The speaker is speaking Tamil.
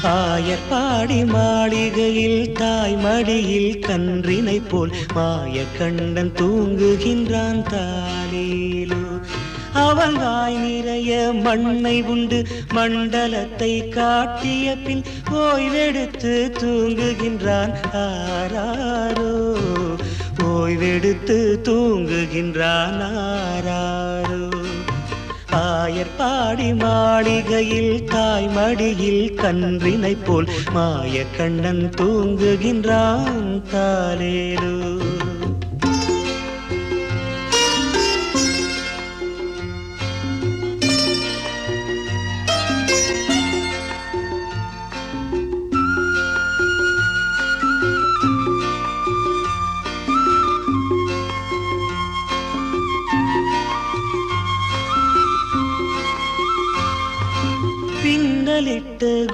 ஆயர்பாடி மாளிகையில் தாய் மடியில் கன்றினை போல் மாயக்கண்ணன் தூங்குகின்றான் தாலேலோ. அவன் வாய் நிறைய மண்ணை உண்டு மண்டலத்தை காட்டிய பின் ஓய்வெடுத்து தூங்குகின்றான் ஆராரோ. ஓய்வெடுத்து தூங்குகின்றான் ஆராரோ. ஆயர்பாடி மாளிகையில் தாய் மடியில் கன்றினை போல் மாயக்கண்ணன் தூங்குகின்றான் தாலேலோ.